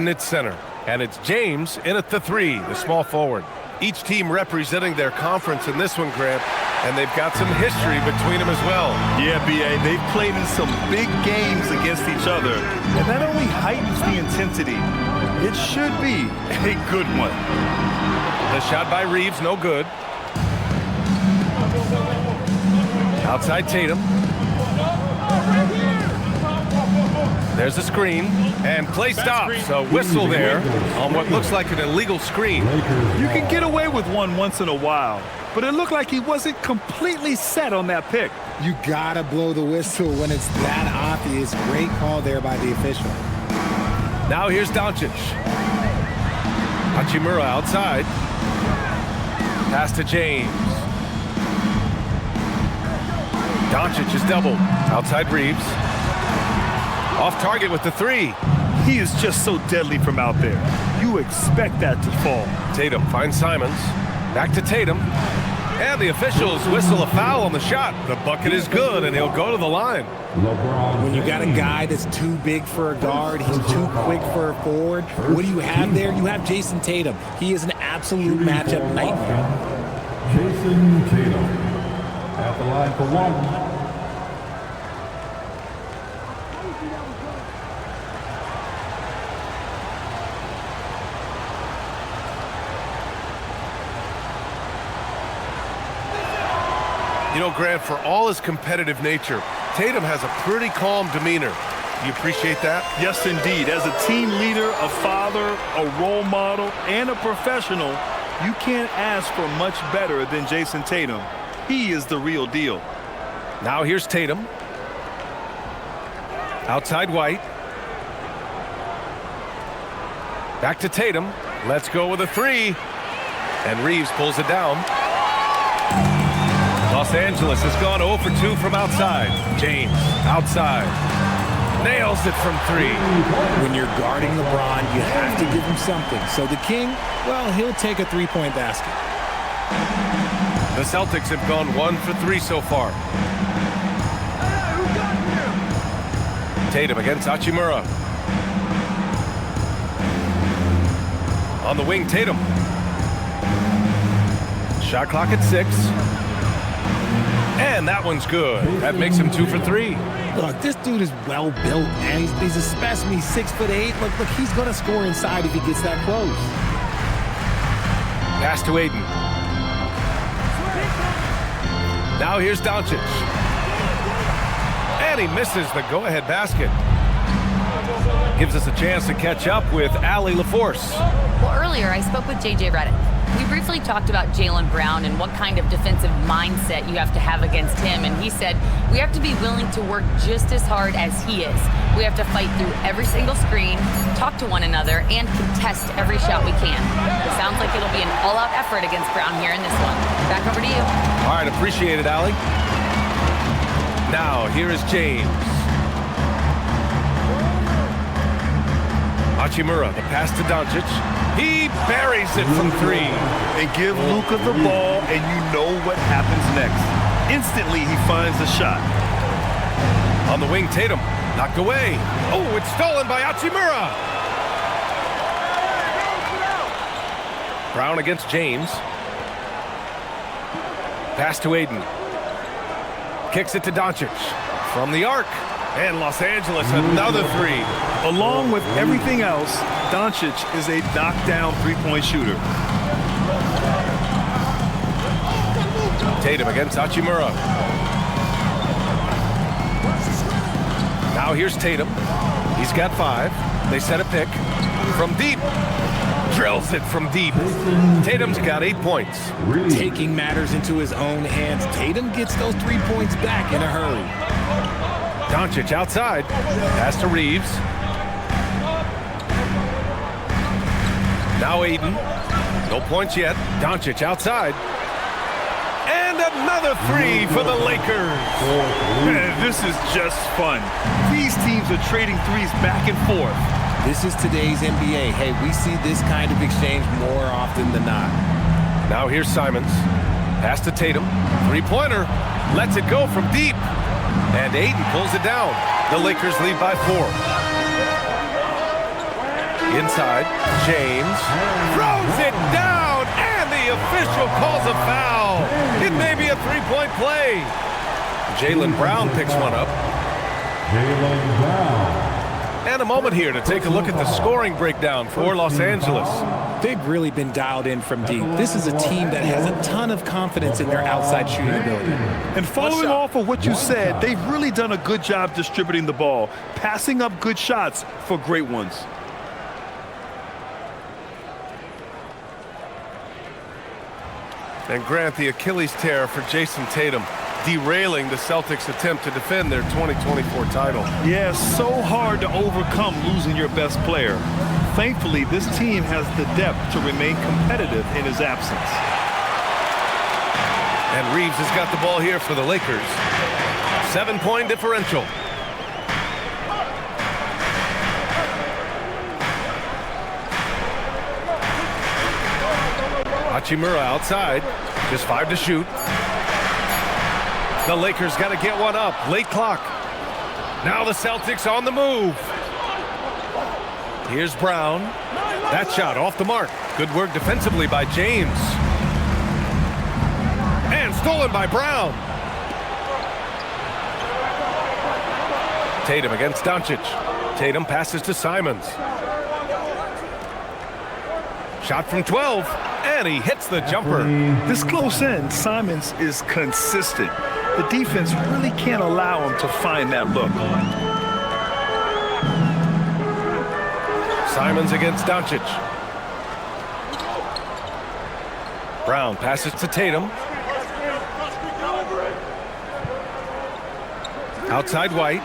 Tatum at center. And it's James in at the 3, the small forward. Each team representing their conference in this one, Grant, and they've got some history between them as well. Yeah, B.A., they've played in some big games against each other, and that only heightens the intensity. It should be a good one. The shot by Reeves, no good. Outside Tatum. There's a screen, and play stops. A whistle there on what looks like an illegal screen. You can get away with one once in a while, but it looked like he wasn't completely set on that pick. You gotta blow the whistle when it's that obvious. Great call there by the official. Now here's Doncic. Hachimura outside. Pass to James. Doncic is doubled. Outside Reeves. Off target with the 3. He is just so deadly from out there. You expect that to fall. Tatum finds Simons. Back to Tatum. And the officials whistle a foul on the shot. The bucket is good, and he'll go to the line. When you got a guy that's too big for a guard, he's too quick for a forward, what do you have there? You have Jason Tatum. He is an absolute matchup nightmare. Jason Tatum at the line for 1. You know, Grant, for all his competitive nature, Tatum has a pretty calm demeanor. Do you appreciate that? Yes, indeed. As a team leader, a father, a role model, and a professional, you can't ask for much better than Jason Tatum. He is the real deal. Now here's Tatum. Outside White. Back to Tatum. Let's go with a 3. And Reeves pulls it down. Los Angeles has gone 0 for 2 from outside. James, outside. Nails it from 3. When you're guarding LeBron, you have to give him something. So the King, well, he'll take a 3-point basket. The Celtics have gone 1 for 3 so far. Tatum against Hachimura. On the wing, Tatum. Shot clock at 6. And that one's good. That makes him 2 for 3. Look, this dude is well built, man. He's a specimen. He's 6'8". Look, he's going to score inside if he gets that close. Pass to Aiden. Now here's Doncic. And he misses the go-ahead basket. Gives us a chance to catch up with Allie LaForce. Well, earlier I spoke with J.J. Redick. We briefly talked about Jaylen Brown and what kind of defensive mindset you have to have against him, and he said we have to be willing to work just as hard as he is. We have to fight through every single screen, talk to one another, and contest every shot we can. It sounds like it'll be an all-out effort against Brown here in this one. Back over to you. All right, appreciate it, Allie. Now, here is James. Hachimura, the pass to Doncic. He buries it from 3. And give Luka the ball, and you know what happens next. Instantly, he finds the shot. On the wing, Tatum. Knocked away. Oh, it's stolen by Hachimura. Brown against James. Pass to Aiden. Kicks it to Doncic. From the arc. And Los Angeles, another 3. Along with everything else, Doncic is a knockdown three-point shooter. Tatum against Hachimura. Now here's Tatum. He's got 5. They set a pick. From deep. Drills it from deep. Tatum's got 8 points. Taking matters into his own hands. Tatum gets those 3 points back in a hurry. Doncic outside. Pass to Reeves. Now Aiden. No points yet. Doncic outside. And another 3 for the Lakers. Man, this is just fun. These teams are trading threes back and forth. This is today's NBA. Hey, we see this kind of exchange more often than not. Now here's Simons. Pass to Tatum. 3-pointer. Lets it go from deep. And Aiden pulls it down. The Lakers lead by 4. Inside, James throws it down, and the official calls a foul. It may be a three-point play. Jaylen Brown picks one up. Jaylen Brown. And a moment here to take a look at the scoring breakdown for Los Angeles. They've really been dialed in from deep. This is a team that has a ton of confidence in their outside shooting ability. And following off of what you said, they've really done a good job distributing the ball, passing up good shots for great ones. And Grant, the Achilles tear for Jason Tatum, derailing the Celtics' attempt to defend their 2024 title. Yeah, so hard to overcome losing your best player. Thankfully, this team has the depth to remain competitive in his absence. And Reeves has got the ball here for the Lakers. 7-point differential. Hachimura outside, just 5 to shoot. The Lakers got to get one up, late clock. Now the Celtics on the move. Here's Brown. That shot off the mark. Good work defensively by James. And stolen by Brown. Tatum against Doncic. Tatum passes to Simons. Shot from 12, and he hits the jumper. This close in, Simons is consistent. The defense really can't allow him to find that look. Simons against Doncic. Brown passes to Tatum. Outside White.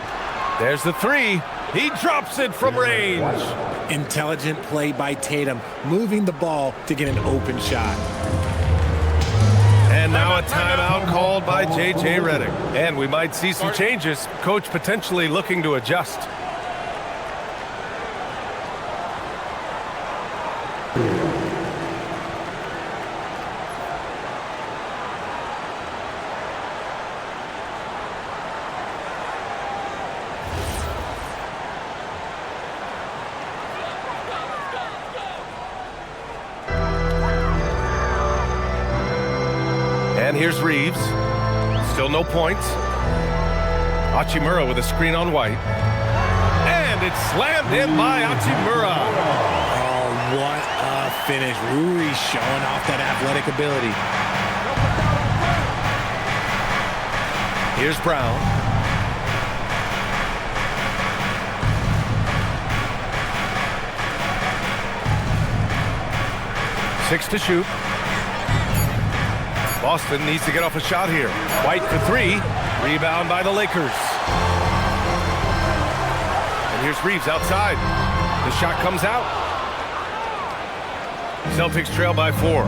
There's the three. He drops it from range. Intelligent play by Tatum, moving the ball to get an open shot. And now a timeout called by J.J. Redick. And we might see some changes. Coach potentially looking to adjust. And here's Reeves. Still no points. Hachimura with a screen on White. And it's slammed in by Hachimura. Oh, what a finish. Rui showing off that athletic ability. Here's Brown. Six to shoot. Boston needs to get off a shot here. White for three. Rebound by the Lakers. And here's Reeves outside. The shot comes out. Celtics trail by 4.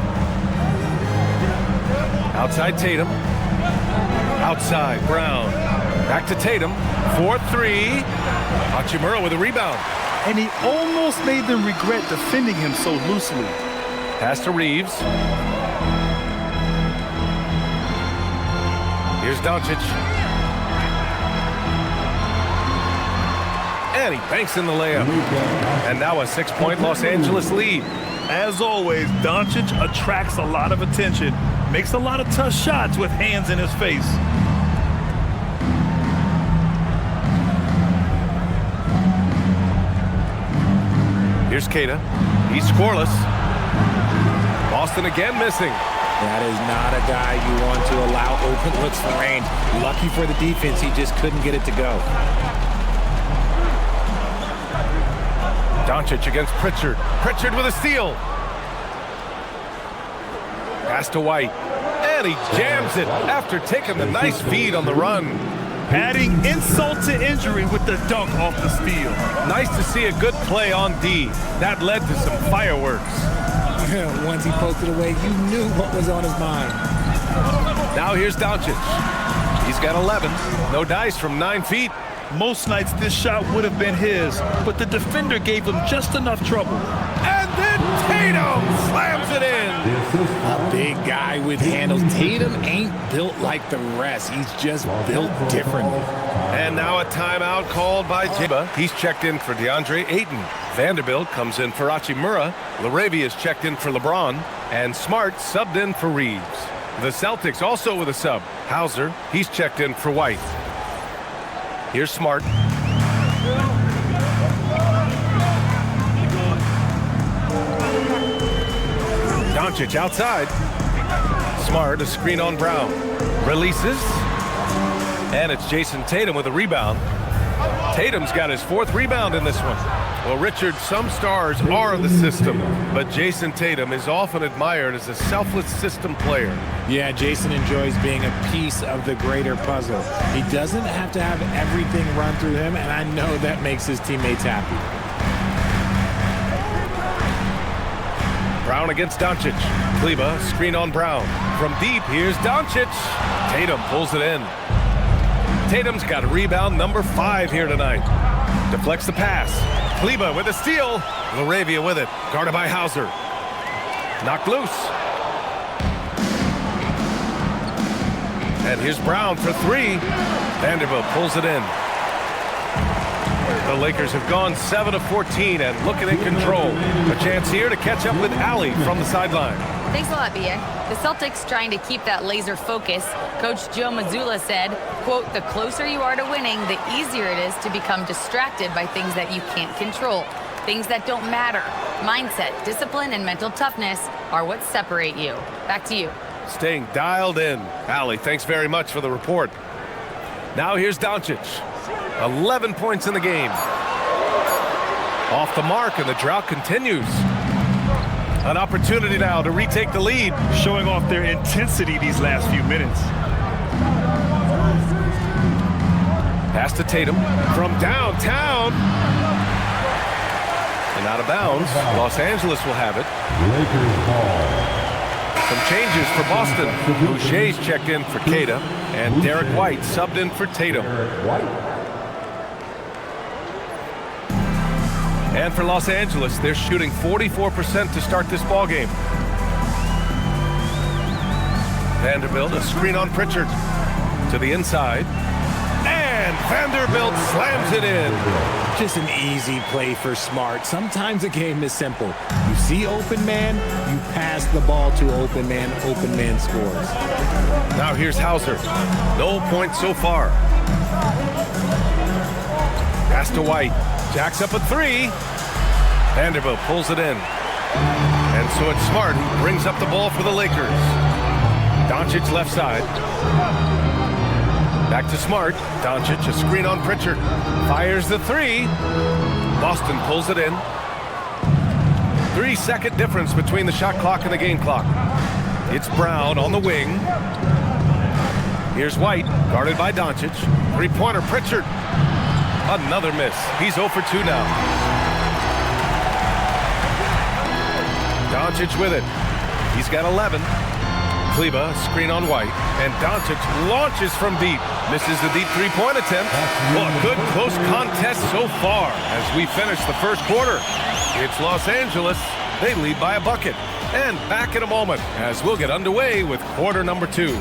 Outside Tatum. Outside Brown. Back to Tatum. 4-3. Hachimura with a rebound. And he almost made them regret defending him so loosely. Pass to Reeves. Here's Doncic. And he banks in the layup. And now a 6-point Los Angeles lead. As always, Doncic attracts a lot of attention, makes a lot of tough shots with hands in his face. Here's Queta. He's scoreless. Boston again missing. That is not a guy you want to allow open looks for range. Lucky for the defense, he just couldn't get it to go. Doncic against Pritchard. Pritchard with a steal. Pass to White. And he jams it after taking the nice feed on the run. Adding insult to injury with the dunk off the steal. Nice to see a good play on D. That led to some fireworks. Once he poked it away, you knew what was on his mind. Now here's Doncic. He's got 11. No dice from 9 feet. Most nights this shot would have been his, but the defender gave him just enough trouble. And then Tatum slams it in. A big guy with handles. Tatum ain't built like the rest. He's just built differently. And now a timeout called by Jiba. He's checked in for DeAndre Ayton. Vanderbilt comes in for Hachimura. Laravia is checked in for LeBron. And Smart subbed in for Reeves. The Celtics also with a sub. Hauser, he's checked in for White. Here's Smart. Doncic outside. Smart, a screen on Brown. Releases. And it's Jason Tatum with a rebound. Tatum's got his 4th rebound in this one. Well, Richard, some stars are the system, but Jason Tatum is often admired as a selfless system player. Yeah, Jason enjoys being a piece of the greater puzzle. He doesn't have to have everything run through him, and I know that makes his teammates happy. Brown against Doncic. Kleba, screen on Brown. From deep, here's Doncic. Tatum pulls it in. Tatum's got a rebound number 5 here tonight. Deflects the pass. Kleba with a steal. Laravia with it. Guarded by Hauser. Knocked loose. And here's Brown for 3. Vanderbilt pulls it in. The Lakers have gone 7 of 14 and looking in control. A chance here to catch up with Allie from the sideline. Thanks a lot, B.A. The Celtics trying to keep that laser focus. Coach Joe Mazzulla said, quote, "The closer you are to winning, the easier it is to become distracted by things that you can't control. Things that don't matter. Mindset, discipline, and mental toughness are what separate you." Back to you. Staying dialed in. Allie, thanks very much for the report. Now here's Doncic. 11 points in the game. Off the mark, and the drought continues. An opportunity now to retake the lead. Showing off their intensity these last few minutes. Pass to Tatum from downtown. And out of bounds. Los Angeles will have it. Lakers ball. Some changes for Boston. Boucher's checked in for Queta, and Derek White subbed in for Tatum. And for Los Angeles, they're shooting 44% to start this ball game. Vanderbilt, a screen on Pritchard. To the inside. And Vanderbilt slams it in. Just an easy play for Smart. Sometimes a game is simple. You see open man, you pass the ball to open man scores. Now here's Hauser. No points so far. Pass to White. Jacks up a 3. Vanderbilt pulls it in. And so it's Smart who brings up the ball for the Lakers. Doncic left side. Back to Smart. Doncic, a screen on Pritchard. Fires the 3. Boston pulls it in. 3-second difference between the shot clock and the game clock. It's Brown on the wing. Here's White, guarded by Doncic. 3-pointer Pritchard. Another miss. He's 0 for 2 now. Doncic with it. He's got 11. Kleba, screen on White. And Doncic launches from deep. Misses the deep 3-point attempt. Well, a good close contest so far as we finish the first quarter. It's Los Angeles. They lead by a bucket. And back in a moment as we'll get underway with quarter number 2.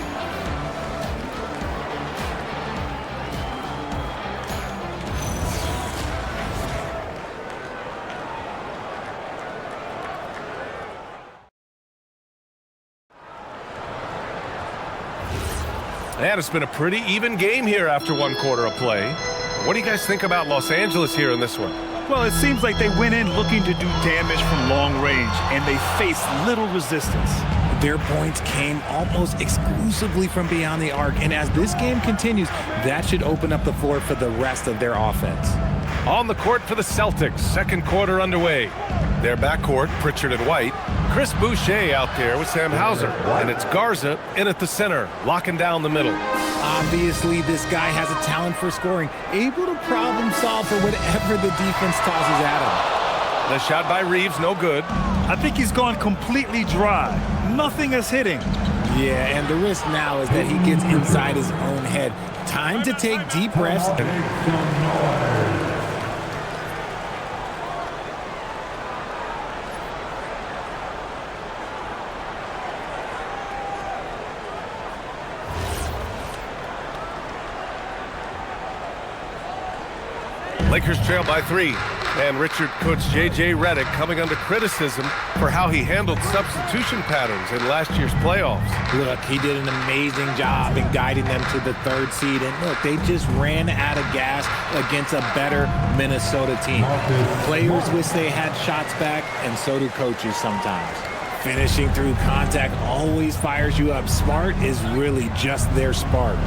And it's been a pretty even game here after 1 quarter of play. What do you guys think about Los Angeles here in this one? Well, it seems like they went in looking to do damage from long range, and they faced little resistance. Their points came almost exclusively from beyond the arc, and as this game continues, that should open up the floor for the rest of their offense. On the court for the Celtics, second quarter underway. Their backcourt, Pritchard and White. Chris Boucher out there with Sam Hauser. And it's Garza in at the center, locking down the middle. Obviously, this guy has a talent for scoring, able to problem solve for whatever the defense tosses at him. The shot by Reeves, no good. I think he's gone completely dry. Nothing is hitting. Yeah, and the risk now is that he gets inside his own head. Time to take deep breaths. Lakers trail by 3. And Richard coach J.J. Redick coming under criticism for how he handled substitution patterns in last year's playoffs. Look, he did an amazing job in guiding them to the 3rd seed. And look, they just ran out of gas against a better Minnesota team. Players wish they had shots back, and so do coaches sometimes. Finishing through contact always fires you up. Smart is really just their spark.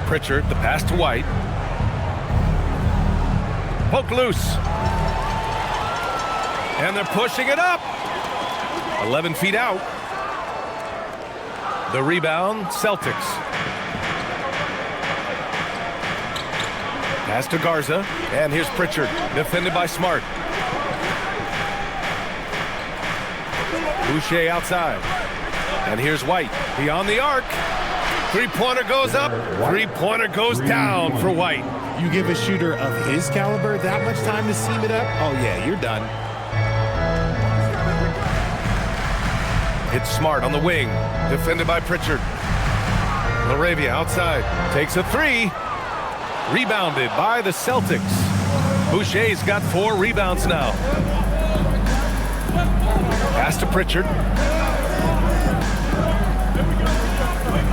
Pritchard, the pass to White. Poke loose. And they're pushing it up. 11 feet out. The rebound, Celtics. Pass to Garza. And here's Pritchard, defended by Smart. Boucher outside. And here's White, beyond the arc. Three-pointer goes up. Three-pointer goes down for White. You give a shooter of his caliber that much time to seam it up? Oh, yeah, you're done. It's Smart on the wing, defended by Pritchard. LaRavia outside, takes a 3. Rebounded by the Celtics. Boucher's got 4 rebounds now. Pass to Pritchard.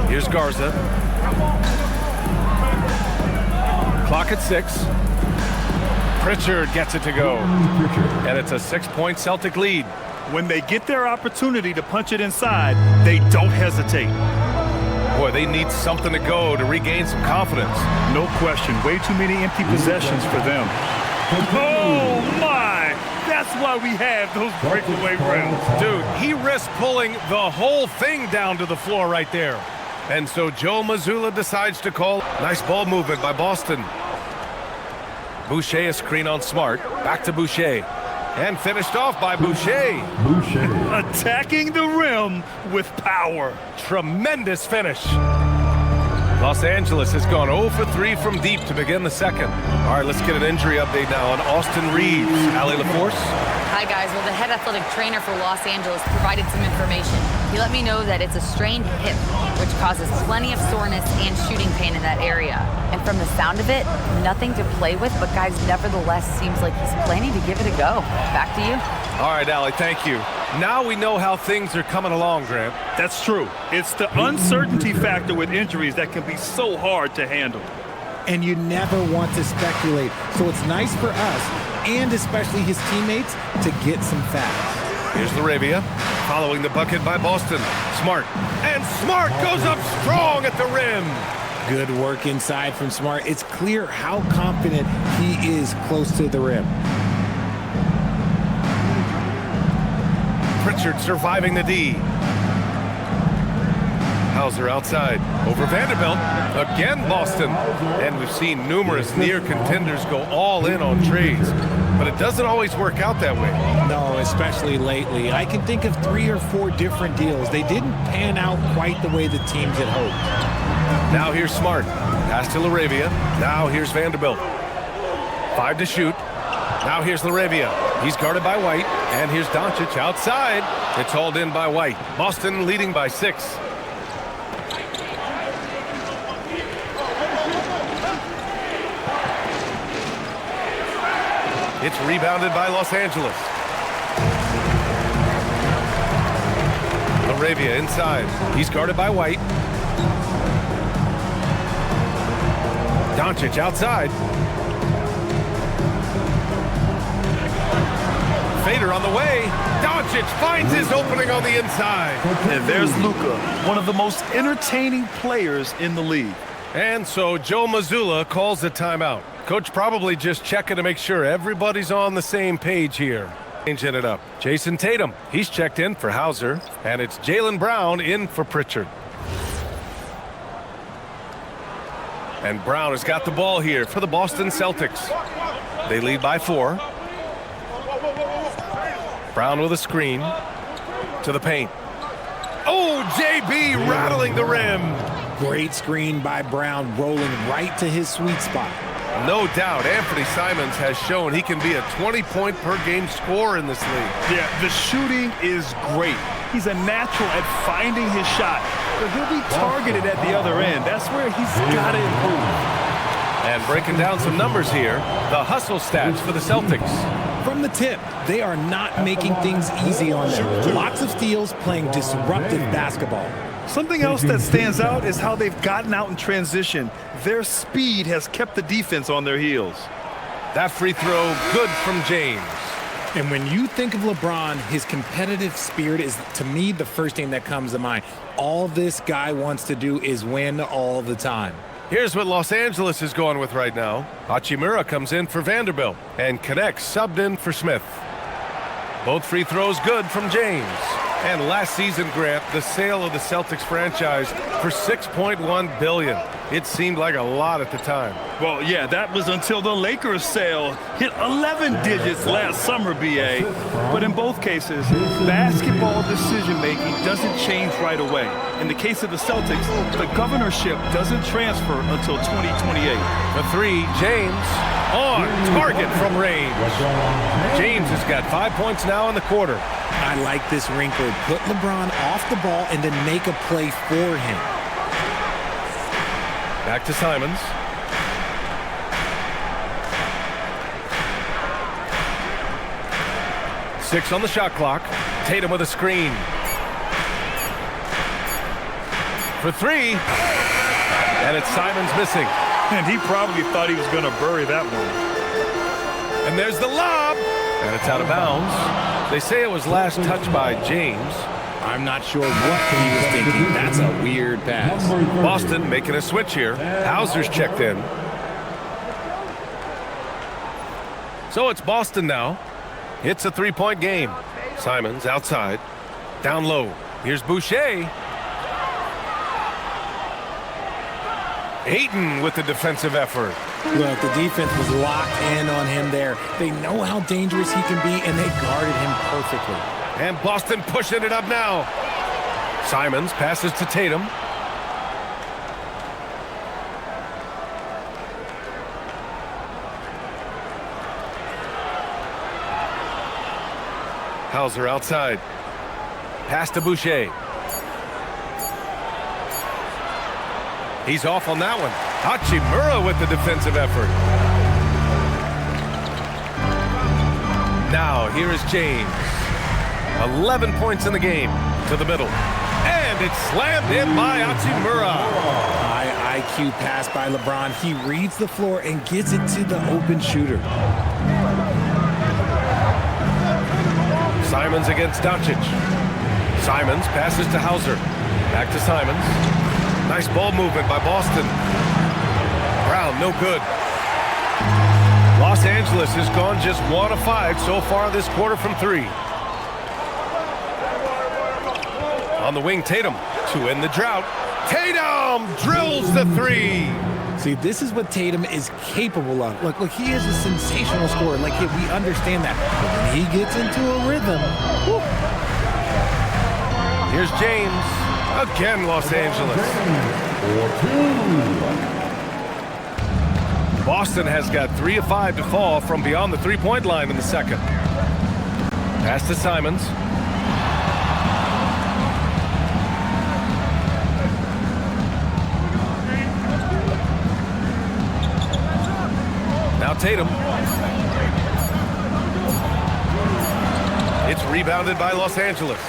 Here's Garza. Clock at 6. Pritchard gets it to go. And it's a 6-point Celtic lead. When they get their opportunity to punch it inside, they don't hesitate. Boy, they need something to go to regain some confidence. No question. Way too many empty possessions for them. Oh, my! That's why we have those breakaway rounds. Dude, he risked pulling the whole thing down to the floor right there. And so Joe Mazzulla decides to call. Nice ball movement by Boston. Boucher a screen on Smart. Back to Boucher. And finished off by Boucher. Attacking the rim with power. Tremendous finish. Los Angeles has gone 0 for 3 from deep to begin the second. All right, let's get an injury update now on Austin Reeves. Allie LaForce. Hi, guys. Well, the head athletic trainer for Los Angeles provided some information. He let me know that it's a strained hip, which causes plenty of soreness and shooting pain in that area. And from the sound of it, nothing to play with, but guys, nevertheless, seems like he's planning to give it a go. Back to you. All right, Allie, thank you. Now we know how things are coming along, Grant. That's true. It's the uncertainty factor with injuries that can be so hard to handle. And you never want to speculate. So it's nice for us, and especially his teammates, to get some facts. Here's LaRavia, following the bucket by Boston. Smart. And Smart goes up strong at the rim. Good work inside from Smart. It's clear how confident he is close to the rim. Pritchard surviving the D. Hauser outside, over Vanderbilt. Again, Boston. And we've seen numerous near contenders go all in on trades. But it doesn't always work out that way. No, especially lately. I can think of 3 or 4 different deals. They didn't pan out quite the way the teams had hoped. Now here's Smart. Pass to LaRavia. Now here's Vanderbilt. 5 to shoot. Now here's LaRavia. He's guarded by White. And here's Doncic outside. It's hauled in by White. Boston leading by 6. It's rebounded by Los Angeles. LaRavia inside. He's guarded by White. Doncic outside. Fader on the way. Doncic finds his opening on the inside. And there's Luka, one of the most entertaining players in the league. And so Joe Mazzulla calls a timeout. Coach probably just checking to make sure everybody's on the same page here. Changing it up. Jason Tatum, he's checked in for Hauser. And it's Jaylen Brown in for Pritchard. And Brown has got the ball here for the Boston Celtics. They lead by 4. Brown with a screen to the paint. Oh, JB rattling the rim. Great screen by Brown, rolling right to his sweet spot. No doubt, Anthony Simons has shown he can be a 20-point-per-game scorer in this league. Yeah, the shooting is great. He's a natural at finding his shot, but he'll be targeted at the other end. That's where he's got to improve. And breaking down some numbers here, the hustle stats for the Celtics. From the tip, they are not making things easy on them. Lots of steals, playing disruptive basketball. Something else that stands out is how they've gotten out in transition. Their speed has kept the defense on their heels. That free throw, good from James. And when you think of LeBron, his competitive spirit is, to me, the first thing that comes to mind. All this guy wants to do is win all the time. Here's what Los Angeles is going with right now. Hachimura comes in for Vanderbilt and connects, subbed in for Smith. Both free throws good from James. And last season, Grant, the sale of the Celtics franchise for $6.1 billion. It seemed like a lot at the time. Well, yeah, that was until the Lakers sale hit 11 digits last summer, B.A. But in both cases, basketball decision-making doesn't change right away. In the case of the Celtics, the governorship doesn't transfer until 2028. The three, James, on target from range. James has got 5 points now in the quarter. I like this wrinkle. Put LeBron off the ball and then make a play for him. Back to Simons. Six on the shot clock. Tatum with a screen. For three. And it's Simons missing. And he probably thought he was going to bury that one. And there's the lob. And it's out of bounds. They say it was last touched by James. I'm not sure what he was thinking. That's a weird pass. Boston making a switch here. Hauser's checked in. So it's Boston now. It's a three-point game. Simons outside. Down low. Here's Boucher. Ayton with the defensive effort. Look, the defense was locked in on him there. They know how dangerous he can be, and they guarded him perfectly. And Boston pushing it up now. Simons passes to Tatum. Hauser outside. Pass to Boucher. He's off on that one. Hachimura with the defensive effort. Now, here is James. 11 points in the game. To the middle. And it's slammed in by Hachimura. High IQ pass by LeBron. He reads the floor and gets it to the open shooter. Simons against Doncic. Simons passes to Hauser. Back to Simons. Nice ball movement by Boston. Brown, no good. Los Angeles has gone just 1 of 5 so far this quarter from 3. On the wing, Tatum to end the drought. Tatum drills the 3. See, this is what Tatum is capable of. Look, he is a sensational scorer. Like, we understand that. But when he gets into a rhythm, whew. Here's James. Again, Los Angeles. Boston has got 3 of 5 to fall from beyond the three-point line in the second. Pass to Simons. Now Tatum. It's rebounded by Los Angeles.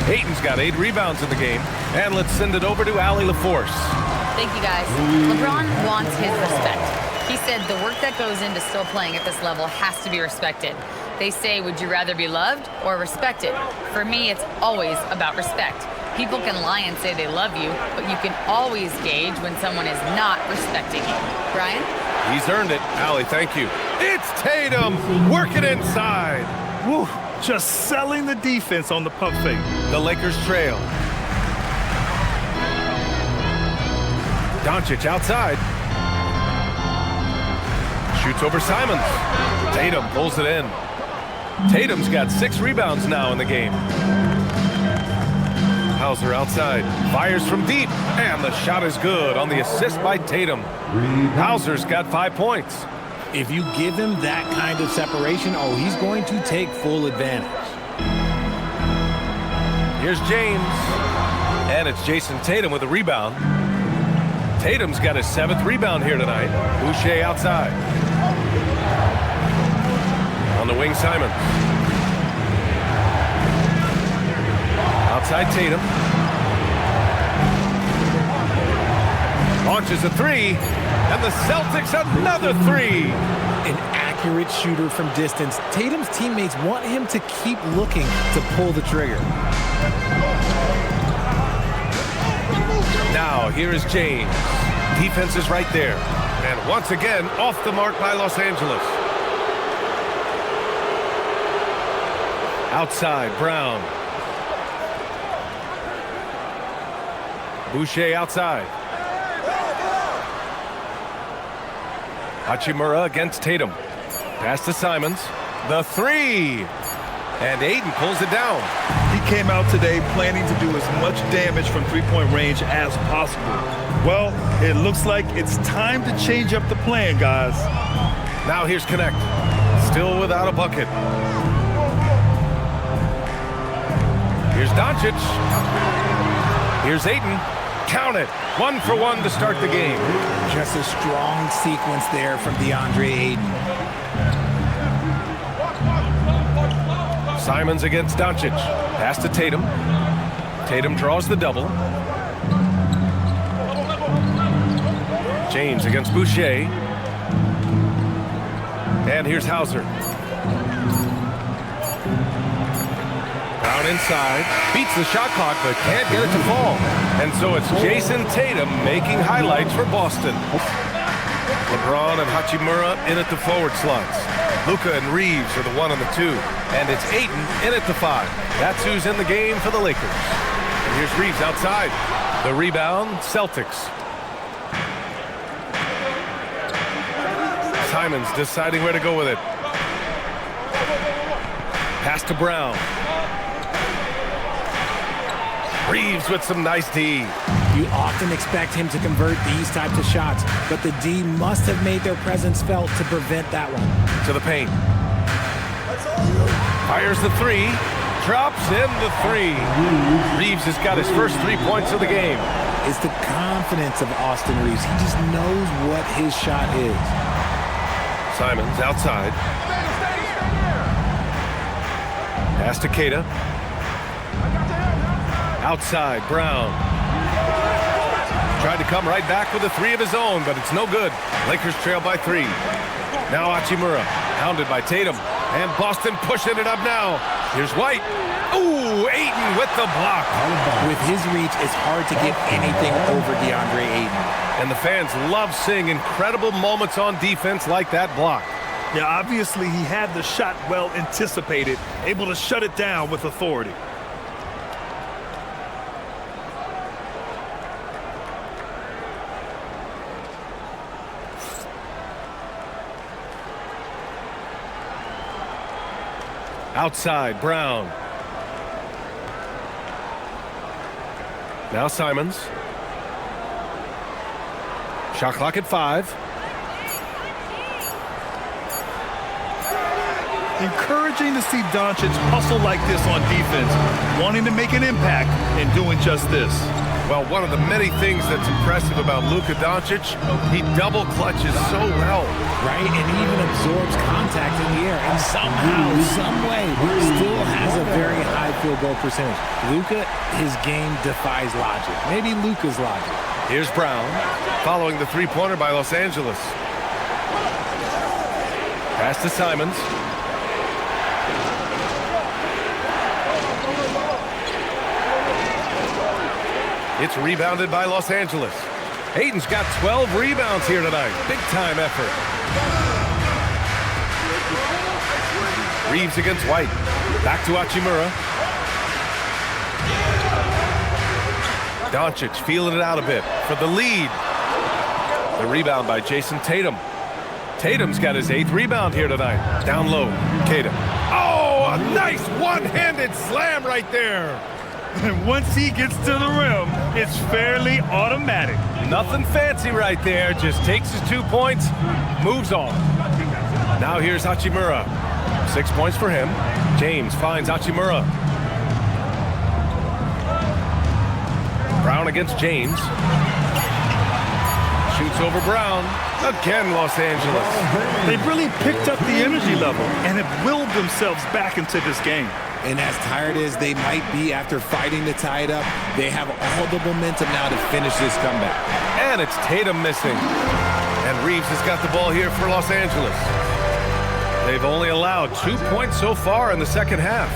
Ayton's got 8 rebounds in the game. And let's send it over to Allie LaForce. Thank you, guys. LeBron wants his respect. He said the work that goes into still playing at this level has to be respected. They say, would you rather be loved or respected? For me, it's always about respect. People can lie and say they love you, but you can always gauge when someone is not respecting you. Brian? He's earned it. Allie, thank you. It's Tatum working inside. Woo, just selling the defense on the pump fake. The Lakers trail. Doncic outside. Shoots over Simons. Tatum pulls it in. Tatum's got 6 rebounds now in the game. Hauser outside. Fires from deep. And the shot is good on the assist by Tatum. Hauser's got 5 points. If you give him that kind of separation, oh, he's going to take full advantage. Here's James. And it's Jason Tatum with a rebound. Tatum's got his 7th rebound here tonight. Boucher outside. On the wing, Simons. Outside Tatum. Launches a 3. And the Celtics another 3. An accurate shooter from distance. Tatum's teammates want him to keep looking to pull the trigger. Now, here is James. Defense is right there. And once again, off the mark by Los Angeles. Outside, Brown. Boucher outside. Hachimura against Tatum. Pass to Simons. The 3. And Ayton pulls it down. He came out today planning to do as much damage from three-point range as possible. Well, it looks like it's time to change up the plan, guys. Now here's Connect. Still without a bucket. Here's Doncic. Here's Ayton. Count it. 1 for 1 to start the game. Just a strong sequence there from DeAndre Ayton. Simons against Doncic. Pass to Tatum. Tatum draws the double. James against Boucher. And here's Hauser. Brown inside. Beats the shot clock, but can't get it to fall. And so it's Jason Tatum making highlights for Boston. LeBron and Hachimura in at the forward slots. Luka and Reeves are the 1 and the 2. And it's Ayton in at the 5. That's who's in the game for the Lakers. And here's Reeves outside. The rebound, Celtics. Simons deciding where to go with it. Pass to Brown. Reeves with some nice D. You often expect him to convert these types of shots, but the D must have made their presence felt to prevent that one. To the paint. Fires the 3. Drops in the 3. Reeves has got his first 3 points of the game. It's the confidence of Austin Reeves. He just knows what his shot is. Simons outside. Pass to Keita. Outside, Brown. Tried to come right back with a 3 of his own, but it's no good. Lakers trail by 3. Now Hachimura, hounded by Tatum. And Boston pushing it up now. Here's White. Ooh, Ayton with the block. With his reach, it's hard to get anything over DeAndre Ayton. And the fans love seeing incredible moments on defense like that block. Yeah, obviously he had the shot well anticipated, able to shut it down with authority. Outside, Brown. Now Simons. Shot clock at 5. Encouraging to see Doncic hustle like this on defense, wanting to make an impact and doing just this. Well, one of the many things that's impressive about Luka Doncic, he double clutches so well. Right, and he even absorbs contact in the air, and somehow, some way, still has a very high field goal percentage. Luka, his game defies logic. Maybe Luka's logic. Here's Brown, following the 3-pointer by Los Angeles. Pass to Simons. It's rebounded by Los Angeles. Ayton's got 12 rebounds here tonight. Big-time effort. Reeves against White. Back to Hachimura. Doncic feeling it out a bit for the lead. The rebound by Jason Tatum. Tatum's got his 8th rebound here tonight. Down low, Keita. Oh, a nice one-handed slam right there. And once he gets to the rim, it's fairly automatic. Nothing fancy right there. Just takes his 2 points, moves on. Now here's Hachimura. 6 points for him. James finds Hachimura. Brown against James. over Brown. Again, Los Angeles. They've really picked up the energy level and have willed themselves back into this game. And as tired as they might be after fighting to tie it up, they have all the momentum now to finish this comeback. And it's Tatum missing. And Reeves has got the ball here for Los Angeles. They've only allowed 2 points so far in the second half.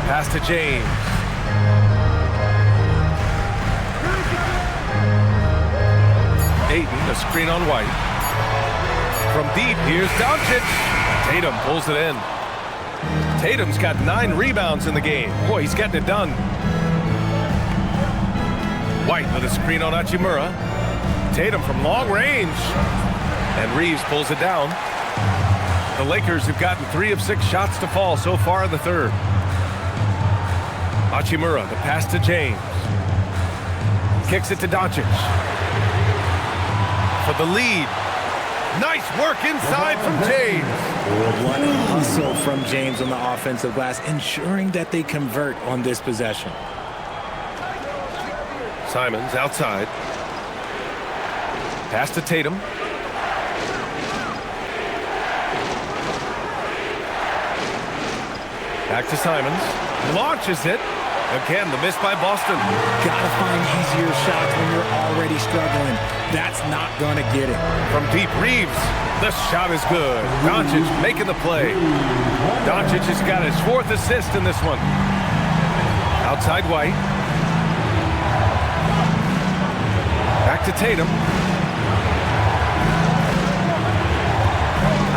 Pass to James. Ayton, a screen on White. From deep, here's Doncic. Tatum pulls it in. Tatum's got 9 rebounds in the game. Boy, he's getting it done. White with a screen on Hachimura. Tatum from long range. And Reeves pulls it down. The Lakers have gotten 3 of 6 shots to fall so far in the third. Hachimura, the pass to James. Kicks it to Doncic. For the lead. Nice work inside from James. What a hustle from James on the offensive glass, ensuring that they convert on this possession. Simons outside. Pass to Tatum. Back to Simons. Launches it. Again, the miss by Boston. Gotta find easier shots when you're already struggling. That's not gonna get it. From deep, Reeves. The shot is good. Doncic making the play. Doncic has got his 4th assist in this one. Outside White. Back to Tatum.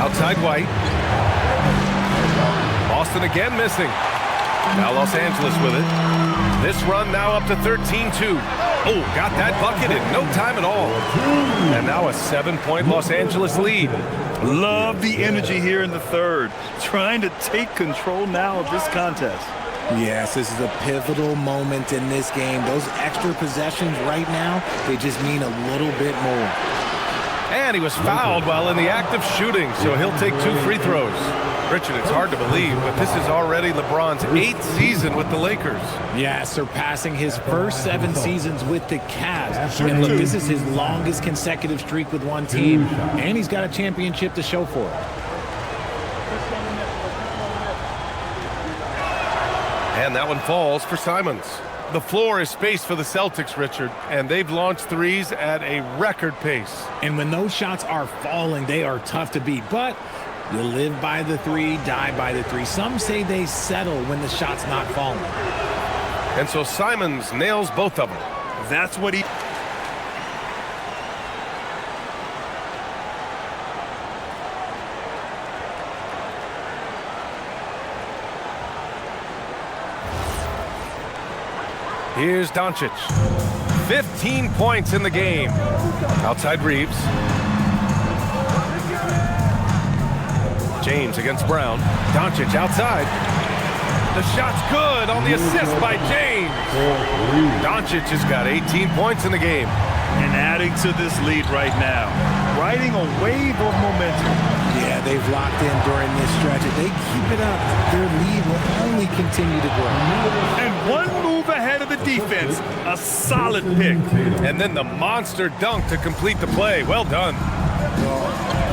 Outside White. Boston again missing. Now Los Angeles with it. This run now up to 13-2. Oh, got that bucket in no time at all. And now a 7-point Los Angeles lead. Love the energy here in the third. Trying to take control now of this contest. Yes, this is a pivotal moment in this game. Those extra possessions right now, they just mean a little bit more. And he was fouled while in the act of shooting, so he'll take 2 free throws. Richard, it's hard to believe, but this is already LeBron's 8th season with the Lakers. Yeah, surpassing his first 7 seasons with the Cavs. And look, this is his longest consecutive streak with one team, and he's got a championship to show for it. And that one falls for Simons. The floor is spaced for the Celtics, Richard, and they've launched threes at a record pace. And when those shots are falling, they are tough to beat. But you live by the 3, die by the 3. Some say they settle when the shot's not falling. And so Simons nails both of them. That's what he... Here's Doncic. 15 points in the game. Outside Reeves. James against Brown. Doncic outside. The shot's good on the assist by James. Doncic has got 18 points in the game. And adding to this lead right now. Riding a wave of momentum. Yeah, they've locked in during this stretch. If they keep it up, their lead will only continue to grow. And one move ahead of the defense. A solid pick. And then the monster dunk to complete the play. Well done.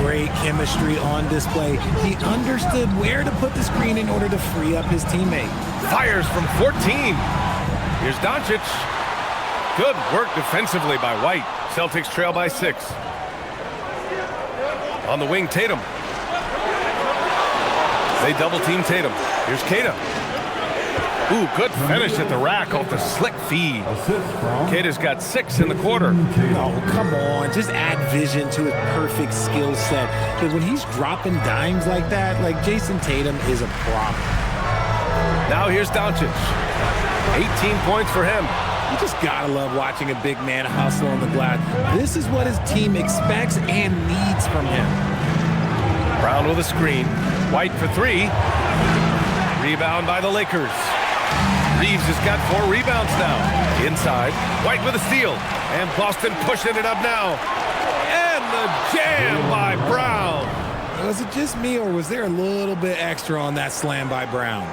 Great chemistry on display. He understood where to put the screen in order to free up his teammate. Fires from 14. Here's Doncic. Good work defensively by White. Celtics trail by 6. On the wing, Tatum. They double-team Tatum. Here's Keita. Ooh, good finish at the rack off the slick feed. Keita's got 6 in the quarter. Oh, come on. Just add vision to his perfect skill set. Because when he's dropping dimes like that, like Jason Tatum is a problem. Now here's Doncic. 18 points for him. You just gotta love watching a big man hustle on the glass. This is what his team expects and needs from him. Brown with a screen. White for 3. Rebound by the Lakers. Reeves has got 4 rebounds now. Inside. White with a steal. And Boston pushing it up now. And the jam by Brown. Was it just me, or was there a little bit extra on that slam by Brown?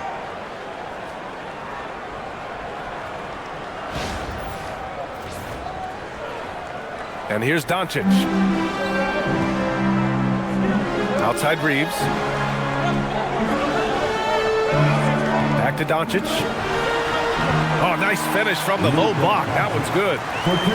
And here's Doncic. Outside Reeves. Back to Doncic. Oh, nice finish from the low block. That one's good.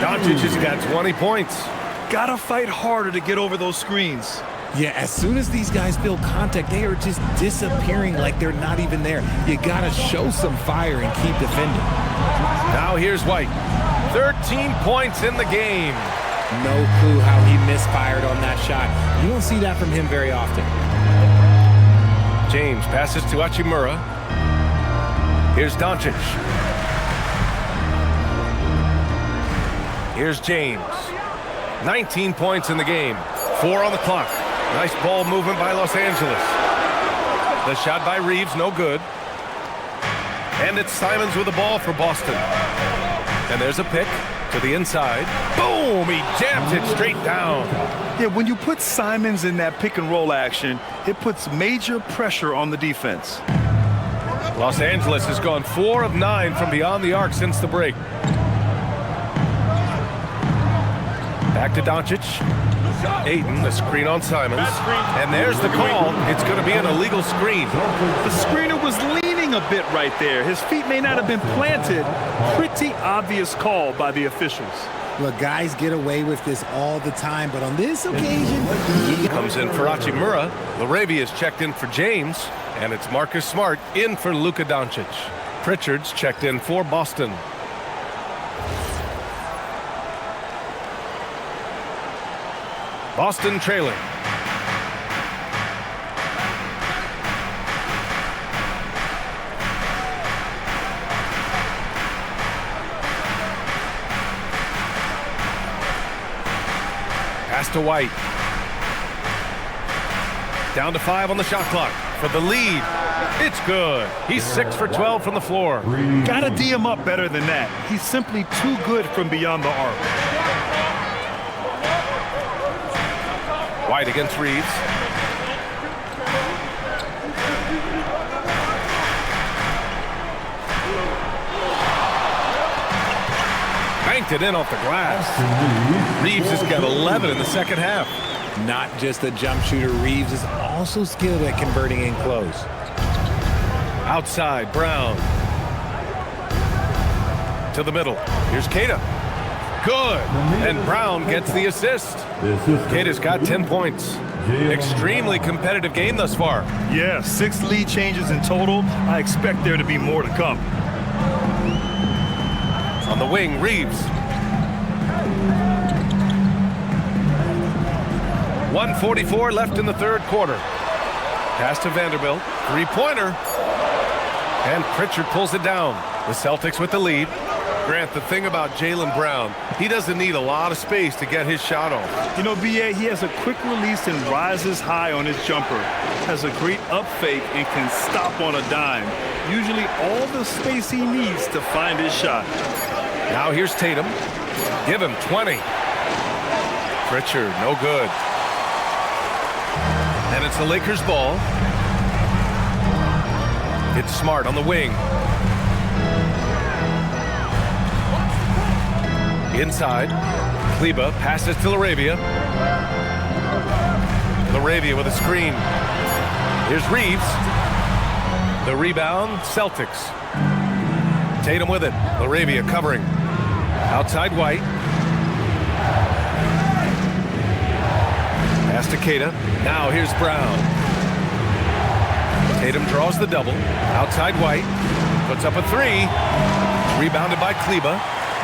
Doncic has got 20 points. Gotta fight harder to get over those screens. Yeah, as soon as these guys feel contact, they are just disappearing like they're not even there. You gotta show some fire and keep defending. Now here's White. 13 points in the game. No clue how he misfired on that shot. You don't see that from him very often. James passes to Hachimura. Here's Doncic. Here's James. 19 points in the game. 4 on the clock. Nice ball movement by Los Angeles. The shot by Reeves, no good. And it's Simons with the ball for Boston. And there's a pick to the inside. Boom! He jams it straight down. Yeah, when you put Simons in that pick and roll action, it puts major pressure on the defense. Los Angeles has gone 4 of 9 from beyond the arc since the break. Back to Doncic. Ayton, the screen on Simons. And there's the call. It's going to be an illegal screen. The screener was leaning a bit right there. His feet may not have been planted. Pretty obvious call by the officials. Look, guys get away with this all the time, but on this occasion... Comes in for Hachimura. Laravia's checked in for James. And it's Marcus Smart in for Luka Doncic. Pritchard's checked in for Boston. Boston trailing. Pass to White. Down to 5 on the shot clock for the lead. It's good. He's 6 for 12 from the floor. Gotta D him up better than that. He's simply too good from beyond the arc. White against Reeves. Banked it in off the glass. Reeves has got 11 in the second half. Not just a jump shooter, Reeves is also skilled at converting in close. Outside, Brown. To the middle. Here's Queta. Good. And Brown gets the assist. Queta's got 10 points. Extremely competitive game thus far. Yeah, 6 lead changes in total. I expect there to be more to come. On the wing, Reeves. 1:44 left in the third quarter. Pass to Vanderbilt. Three-pointer. And Pritchard pulls it down. The Celtics with the lead. Grant, the thing about Jaylen Brown, he doesn't need a lot of space to get his shot off. You know, B.A., he has a quick release and rises high on his jumper. Has a great up fake and can stop on a dime. Usually all the space he needs to find his shot. Now here's Tatum. Give him 20. Pritchard, no good. And it's the Lakers' ball. It's Smart on the wing. Inside, Kleber passes to Laravia. Laravia with a screen. Here's Reeves. The rebound, Celtics. Tatum with it. Laravia covering. Outside White. Pass to Queta. Now here's Brown. Tatum draws the double. Outside White. Puts up a 3. Rebounded by Kleber.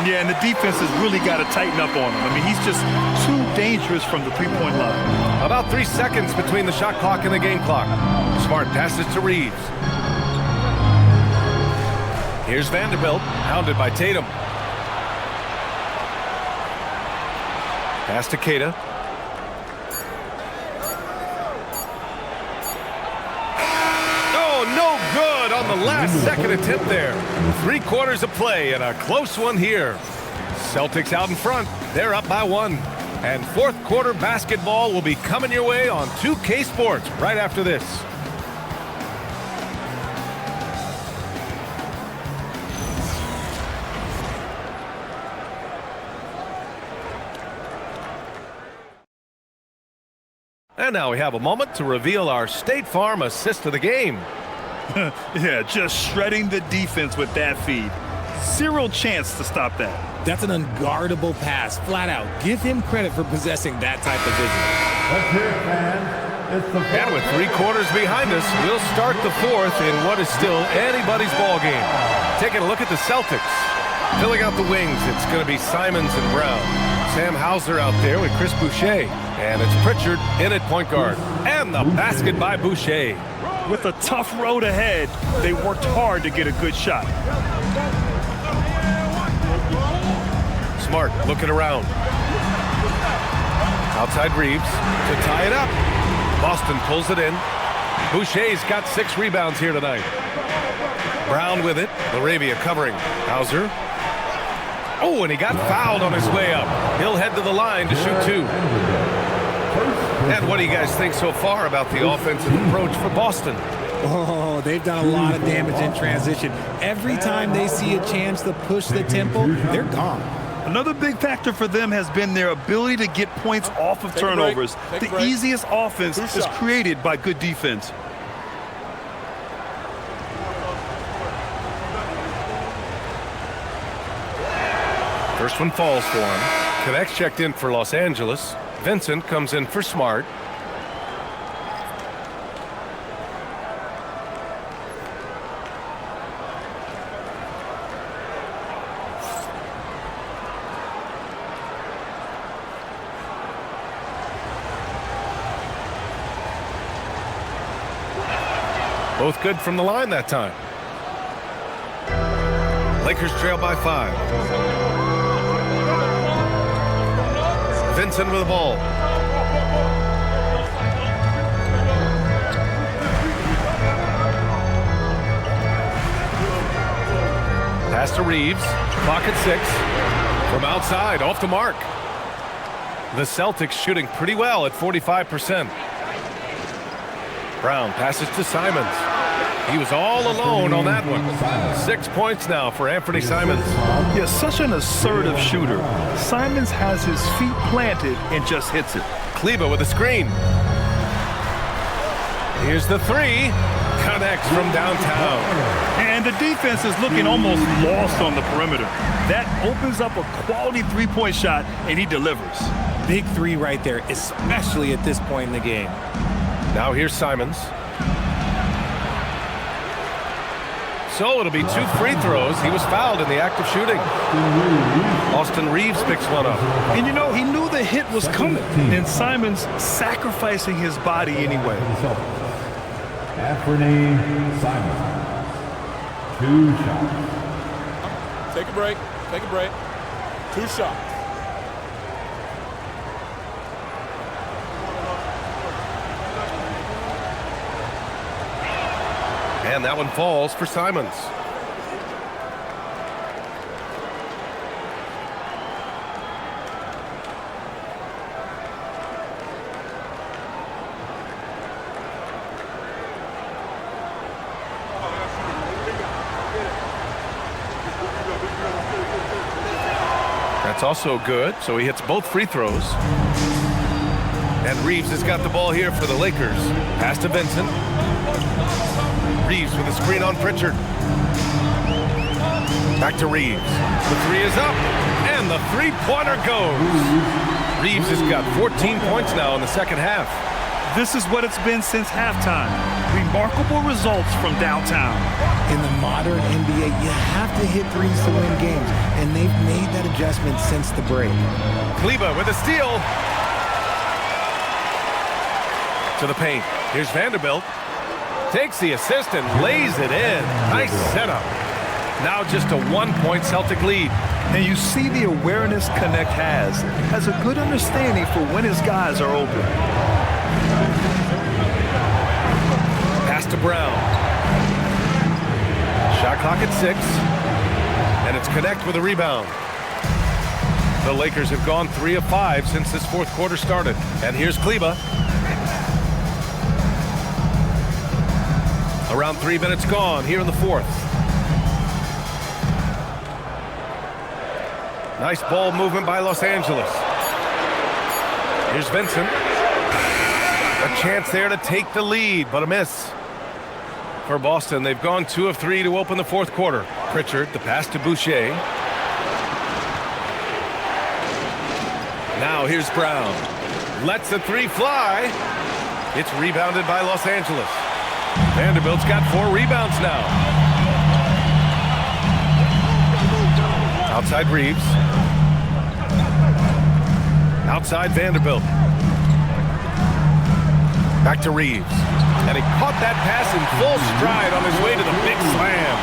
Yeah, and the defense has really got to tighten up on him. I mean, he's just too dangerous from the three-point line. About 3 seconds between the shot clock and the game clock. Smart passes to Reeves. Here's Vanderbilt, hounded by Tatum. Pass to Queta. Oh, no good on the last second attempt there. 3 quarters of play and a close one here. Celtics out in front. They're up by 1. And fourth quarter basketball will be coming your way on 2K Sports right after this. And now we have a moment to reveal our State Farm assist of the game. Yeah, just shredding the defense with that feed. Zero chance to stop that. That's an unguardable pass, flat out. Give him credit for possessing that type of vision. Let's hear it, fans. It's the And with 3 quarters behind us, we'll start the 4th in what is still anybody's ball game. Taking a look at the Celtics. Filling out the wings, it's going to be Simons and Brown. Sam Hauser out there with Chris Boucher. And it's Pritchard in at point guard. And the basket by Boucher. With a tough road ahead, they worked hard to get a good shot. Smart looking around. Outside Reeves to tie it up. Boston pulls it in. Boucher's got 6 rebounds here tonight. Brown with it. Laravia covering. Hauser. Oh, and he got fouled on his way up. He'll head to the line to shoot 2. And what do you guys think so far about the offensive approach for Boston? Oh, they've done a lot of damage in transition. Every time they see a chance to push the tempo, they're gone. Another big factor for them has been their ability to get points off of turnovers. The easiest offense is created by good defense. First one falls for him. Connects checked in for Los Angeles. Vincent comes in for Smart. Both good from the line that time. Lakers trail by 5. Vincent with the ball. Pass to Reeves. Clock at 6. From outside, off the mark. The Celtics shooting pretty well at 45%. Brown passes to Simons. He was all alone on that one. 6 points now for Anthony Simons. Yeah, such an assertive shooter. Simons has his feet planted and just hits it. Kleba with a screen. Here's the 3. Connects from downtown. And the defense is looking almost lost on the perimeter. That opens up a quality three-point shot, and he delivers. Big 3 right there, especially at this point in the game. Now here's Simons. So it'll be 2 free throws. He was fouled in the act of shooting. Austin Reeves picks one up. And you know, he knew the hit was coming. And Simons sacrificing his body anyway. Anthony Simons. 2 shots. Take a break. Take a break. 2 shots. And that one falls for Simons. That's also good, so he hits both free throws. And Reeves has got the ball here for the Lakers. Pass to Vincent. Reeves with a screen on Pritchard. Back to Reeves. The 3 is up, and the 3-pointer goes. Reeves has got 14 points now in the second half. This is what it's been since halftime. Remarkable results from downtown. In the modern NBA, you have to hit threes to win games, and they've made that adjustment since the break. Kleba with a steal. To the paint. Here's Vanderbilt. Takes the assist and lays it in. Nice setup. Now just a 1-point Celtic lead. And you see the awareness Connect has a good understanding for when his guys are open. Pass to Brown. Shot clock at 6. And it's Connect with a rebound. The Lakers have gone 3 of 5 since this 4th quarter started. And here's Kleba. Around 3 minutes gone here in the 4th. Nice ball movement by Los Angeles. Here's Vincent. A chance there to take the lead, but a miss. For Boston, they've gone 2 of 3 to open the fourth quarter. Pritchard, the pass to Boucher. Now here's Brown. Lets the three fly. It's rebounded by Los Angeles. Vanderbilt's got 4 rebounds now. Outside Reeves. Outside Vanderbilt. Back to Reeves. And he caught that pass in full stride on his way to the big slam.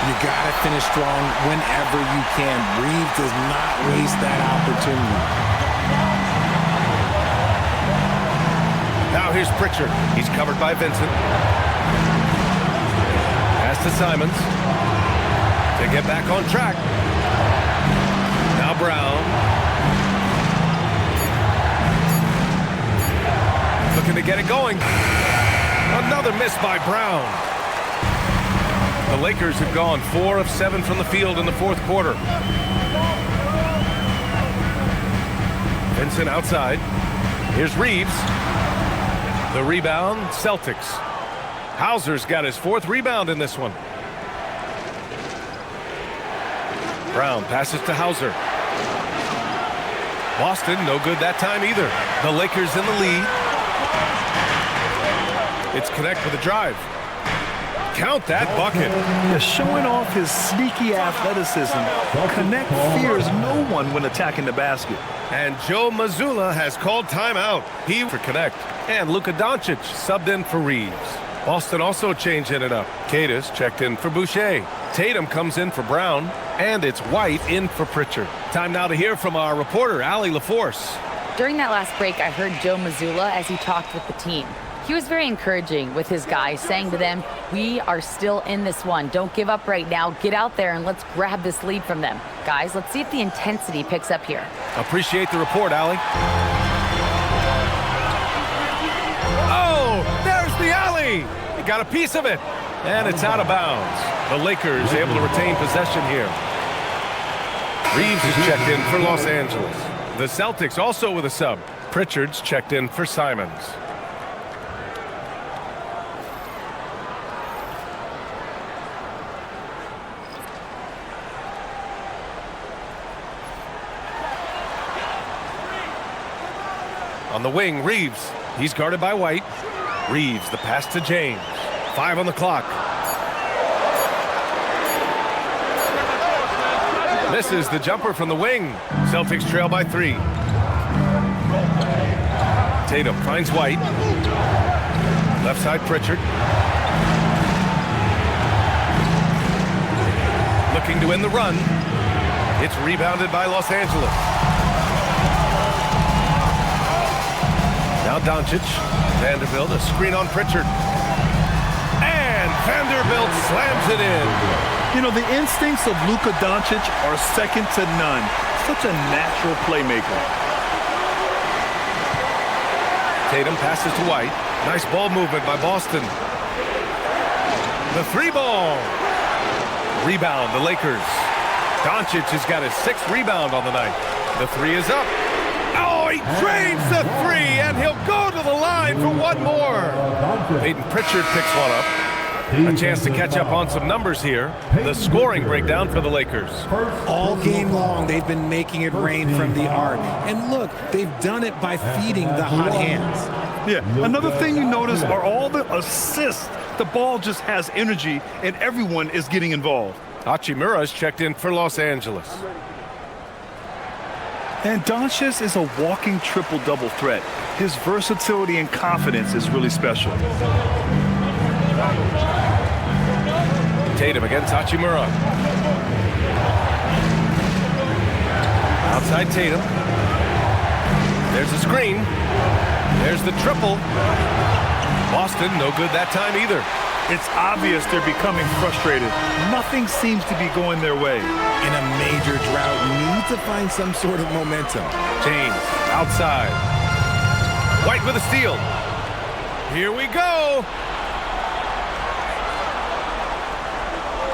You got to finish strong whenever you can. Reeves does not waste that opportunity. Now here's Pritchard. He's covered by Vincent. Pass to Simons to get back on track. Now Brown. Looking to get it going. Another miss by Brown. The Lakers have gone 4 of 7 from the field in the fourth quarter. Vincent outside. Here's Reeves. The rebound, Celtics. Hauser's got his 4th rebound in this one. Brown passes to Hauser. Boston, no good that time either. The Lakers in the lead. It's Connect with a drive. Count that bucket. Yeah, showing off his sneaky athleticism. Connect fears no one when attacking the basket. And Joe Mazzulla has called timeout. He for Connect. And Luka Doncic subbed in for Reeves. Boston also changing it up. Cadis checked in for Boucher. Tatum comes in for Brown. And it's White in for Pritchard. Time now to hear from our reporter, Allie LaForce. During that last break, I heard Joe Mazzulla as he talked with the team. He was very encouraging with his guys, saying to them, we are still in this one. Don't give up right now. Get out there and let's grab this lead from them. Guys, let's see if the intensity picks up here. Appreciate the report, Allie. Oh, there's the alley. He got a piece of it. And it's out of bounds. The Lakers able to retain possession here. Reeves is checked in for Los Angeles. The Celtics also with a sub. Pritchard's checked in for Simons. On the wing, Reeves. He's guarded by White. Reeves, the pass to James. 5 on the clock. Misses the jumper from the wing. Celtics trail by 3. Tatum finds White. Left side, Pritchard. Looking to end the run. It's rebounded by Los Angeles. Now Doncic. Vanderbilt, a screen on Pritchard. And Vanderbilt slams it in. You know, the instincts of Luka Doncic are second to none. Such a natural playmaker. Tatum passes to White. Nice ball movement by Boston. The 3-ball. Rebound, the Lakers. Doncic has got his 6th rebound on the night. The 3 is up. Oh, he drains the 3, and he'll go to the line for one more. Peyton Pritchard picks one up. A chance to catch up on some numbers here. The scoring breakdown for the Lakers. All game long, they've been making it rain from the arc. And look, they've done it by feeding the hot hands. Yeah, another thing you notice are all the assists. The ball just has energy, and everyone is getting involved. Hachimura's checked in for Los Angeles. And Doncic is a walking triple-double threat. His versatility and confidence is really special. Tatum against Hachimura. Outside Tatum. There's a screen. There's the triple. Boston, no good that time either. It's obvious they're becoming frustrated. Nothing seems to be going their way. In a major drought, need to find some sort of momentum. James, outside. White with a steal. Here we go.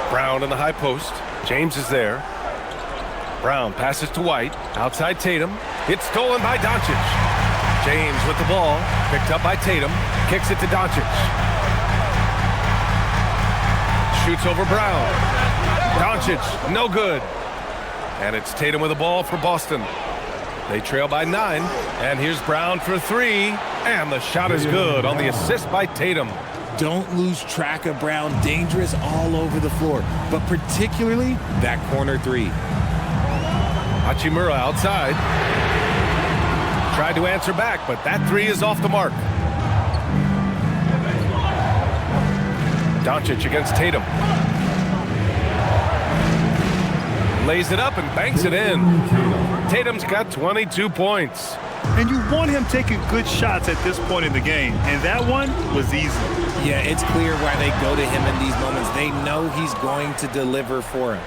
Brown in the high post. James is there. Brown passes to White. Outside Tatum. It's stolen by Doncic. James with the ball. Picked up by Tatum. Kicks it to Doncic. Shoots over Brown. Doncic, no good. And it's Tatum with the ball for Boston. They trail by 9. And here's Brown for 3. And the shot is good on the assist by Tatum. Don't lose track of Brown. Dangerous all over the floor, but particularly that corner 3. Hachimura outside. Tried to answer back, but that 3 is off the mark. Doncic against Tatum. Lays it up and banks it in. Tatum's got 22 points. And you want him taking good shots at this point in the game, and that one was easy. Yeah, it's clear why they go to him in these moments. They know he's going to deliver for him.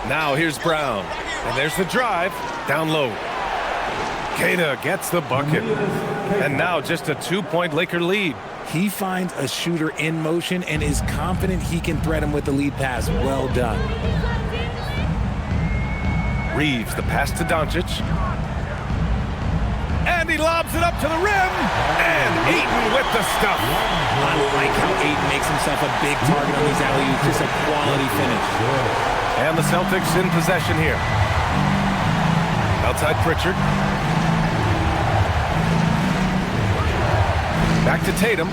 Now here's Brown. And there's the drive. Down low. Queta gets the bucket. And now just a 2-point Laker lead. He finds a shooter in motion and is confident he can thread him with the lead pass. Well done. Reeves, the pass to Doncic. And he lobs it up to the rim. And Ayton with the stuff. I like how Ayton makes himself a big target on these alley-oops. Just a quality finish. And the Celtics in possession here. Outside Pritchard. Back to Tatum.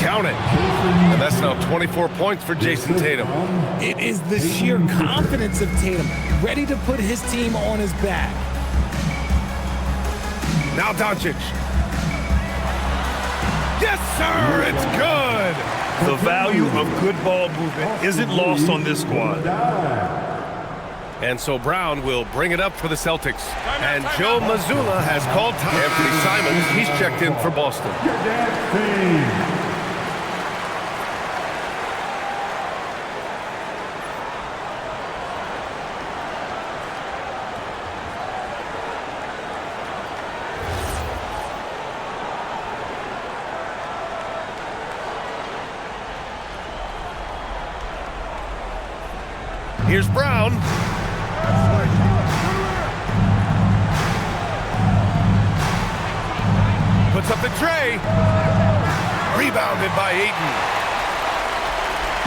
Count it. And that's now 24 points for Jason Tatum. It is the sheer confidence of Tatum, ready to put his team on his back. Now Doncic. Yes, sir, it's good. The value of good ball movement isn't lost on this squad. And so Brown will bring it up for the Celtics. And Joe Mazzulla has called time. Anthony Simons, he's checked in for Boston. Here's Brown. Puts up the tray. Rebounded by Ayton.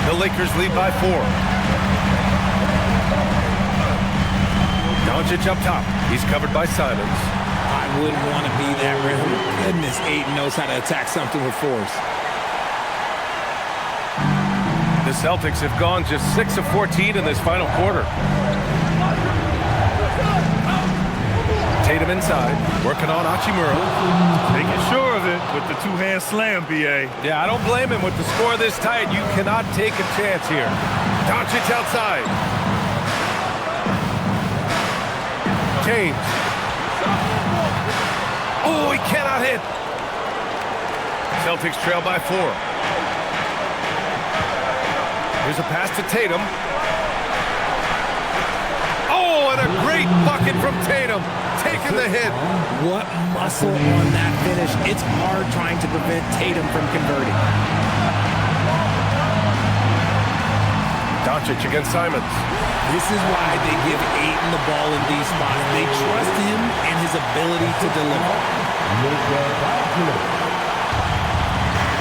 The Lakers lead by 4. Doncic up top. He's covered by Simons. I wouldn't want to be that rim. Goodness, Ayton knows how to attack something with force. The Celtics have gone just 6 of 14 in this final quarter. Tatum inside, working on Hachimura. Making sure of it with the two-hand slam, B.A. Yeah, I don't blame him with the score this tight. You cannot take a chance here. Doncic outside. James. Oh, he cannot hit. Celtics trail by 4. Here's a pass to Tatum. Oh, and a great bucket from Tatum. Taking the hit. What muscle on that finish. It's hard trying to prevent Tatum from converting. Doncic against Simons. This is why they give Ayton the ball in these spots. They trust him and his ability to deliver.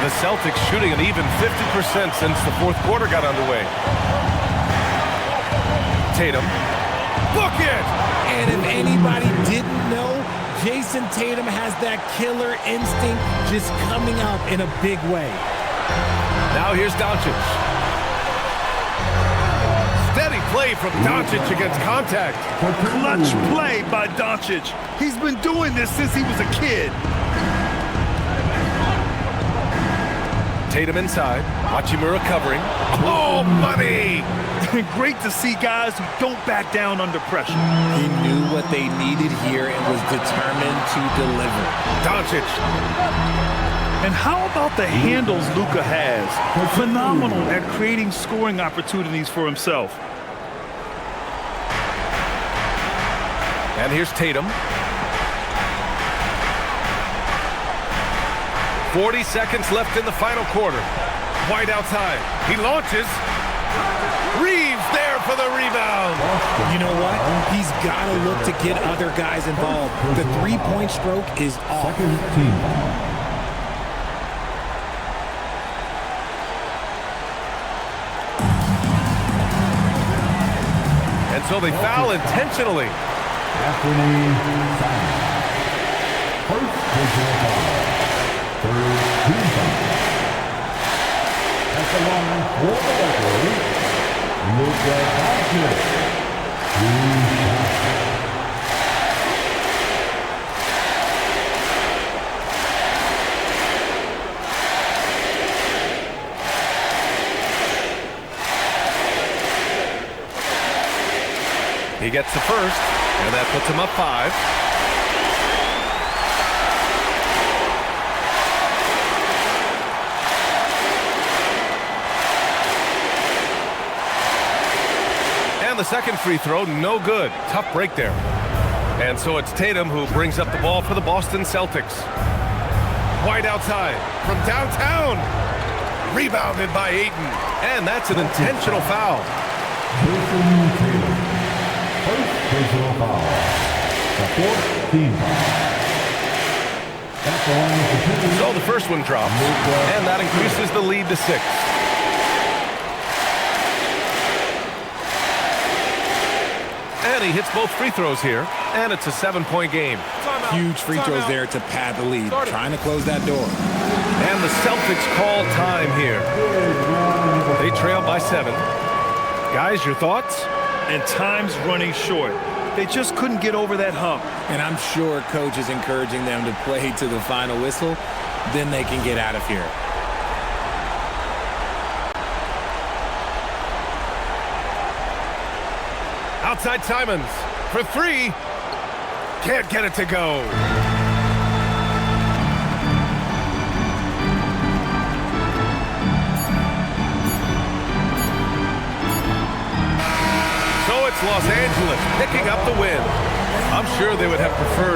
The Celtics shooting an even 50% since the fourth quarter got underway. Tatum. Bucket! And if anybody didn't know, Jason Tatum has that killer instinct just coming out in a big way. Now here's Doncic. Steady play from Doncic against contact. Clutch play by Doncic. He's been doing this since he was a kid. Tatum inside. Hachimura covering. Oh, money! Great to see guys who don't back down under pressure. He knew what they needed here and was determined to deliver. Doncic. And how about the handles Luka has? Phenomenal at creating scoring opportunities for himself. And here's Tatum. 40 seconds left in the final quarter. White outside. He launches. Reeves there for the rebound. You know what? He's got to look to get other guys involved. The three-point stroke is off. Second team foul. And so they foul intentionally. Anthony Simon. First personal foul. Third team foul. At the line for the Lakers, Luka Doncic. 2 shots. He gets the first, and that puts him up 5. And the second free throw, no good. Tough break there. And so it's Tatum who brings up the ball for the Boston Celtics. White outside from downtown. Rebounded by Ayton. And that's an intentional foul. Jason Tatum. First personal foul. The fourth team foul. At the line for two. So the first one drops, and that increases the lead to 6. And he hits both free throws here, and it's a 7-point game. Huge free throws there to pad the lead. Trying to close that door. And the Celtics call time here. They trail by 7. Guys, your thoughts? And time's running short. They just couldn't get over that hump. And I'm sure coach is encouraging them to play to the final whistle. Then they can get out of here. Outside Simons for 3. Can't get it to go. So it's Los Angeles picking up the win. I'm sure they would have preferred